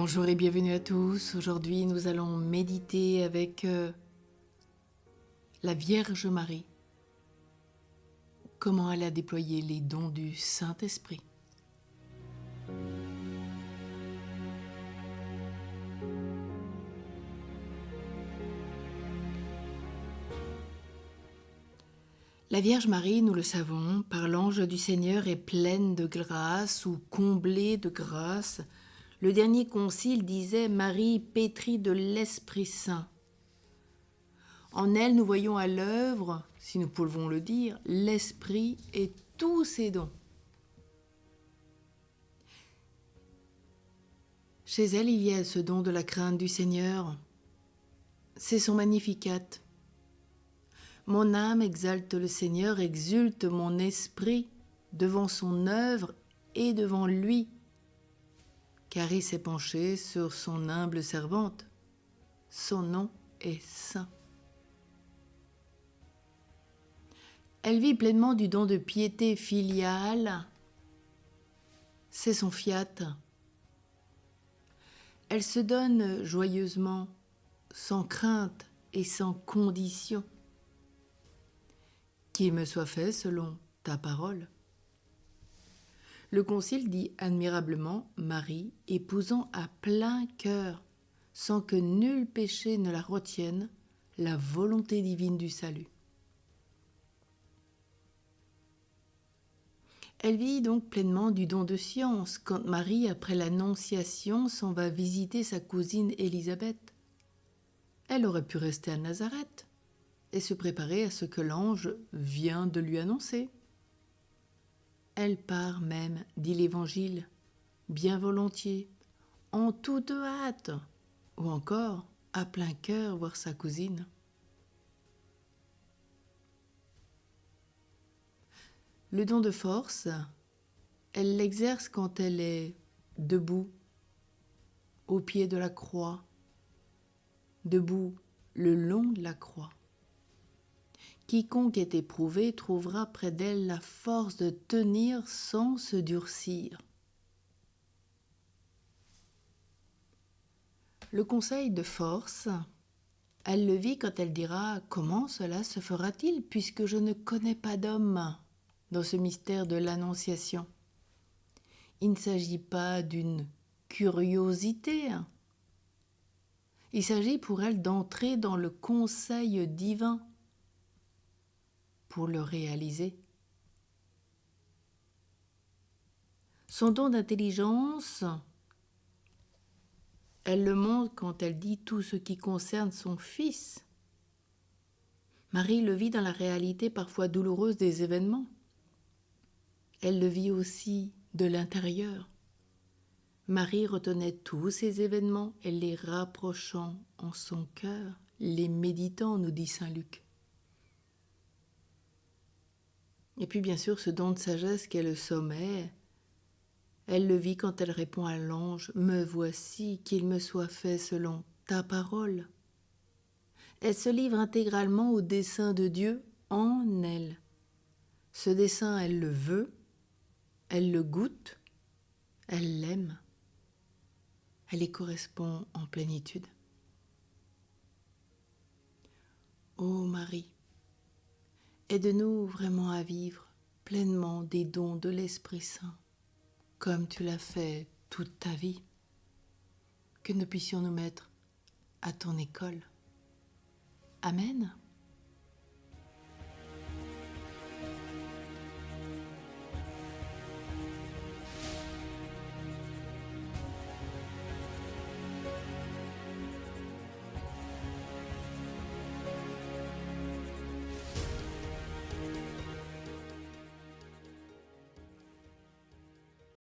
Bonjour et bienvenue à tous. Aujourd'hui, nous allons méditer avec la Vierge Marie. Comment elle a déployé les dons du Saint-Esprit. La Vierge Marie, nous le savons, par l'ange du Seigneur est pleine de grâce ou comblée de grâce. Le dernier concile disait Marie pétrie de l'Esprit Saint. En elle, nous voyons à l'œuvre, si nous pouvons le dire, l'Esprit et tous ses dons. Chez elle, il y a ce don de la crainte du Seigneur. C'est son Magnificat. Mon âme exalte le Seigneur, exulte mon esprit devant son œuvre et devant lui, car il s'est penché sur son humble servante. Son nom est saint. Elle vit pleinement du don de piété filiale. C'est son fiat. Elle se donne joyeusement, sans crainte et sans condition. Qu'il me soit fait selon ta parole. Le Concile dit admirablement Marie, épousant à plein cœur, sans que nul péché ne la retienne, la volonté divine du salut. Elle vit donc pleinement du don de science quand Marie, après l'Annonciation, s'en va visiter sa cousine Élisabeth. Elle aurait pu rester à Nazareth et se préparer à ce que l'ange vient de lui annoncer. Elle part même, dit l'Évangile, bien volontiers, en toute hâte, ou encore à plein cœur voir sa cousine. Le don de force, elle l'exerce quand elle est debout, au pied de la croix, debout le long de la croix. Quiconque est éprouvé trouvera près d'elle la force de tenir sans se durcir. Le conseil de force, elle le vit quand elle dira « Comment cela se fera-t-il puisque je ne connais pas d'homme ?» dans ce mystère de l'Annonciation. Il ne s'agit pas d'une curiosité. Il s'agit pour elle d'entrer dans le conseil divin pour le réaliser. Son don d'intelligence, elle le montre quand elle dit tout ce qui concerne son fils. Marie le vit dans la réalité parfois douloureuse des événements. Elle le vit aussi de l'intérieur. Marie retenait tous ces événements et les rapprochant en son cœur, les méditant, nous dit saint Luc. Et puis bien sûr ce don de sagesse qu'est le sommet, elle le vit quand elle répond à l'ange « Me voici, qu'il me soit fait selon ta parole ». Elle se livre intégralement au dessein de Dieu en elle. Ce dessein, elle le veut, elle le goûte, elle l'aime. Elle y correspond en plénitude. Ô Marie, aide-nous vraiment à vivre pleinement des dons de l'Esprit Saint, comme tu l'as fait toute ta vie, que nous puissions nous mettre à ton école. Amen.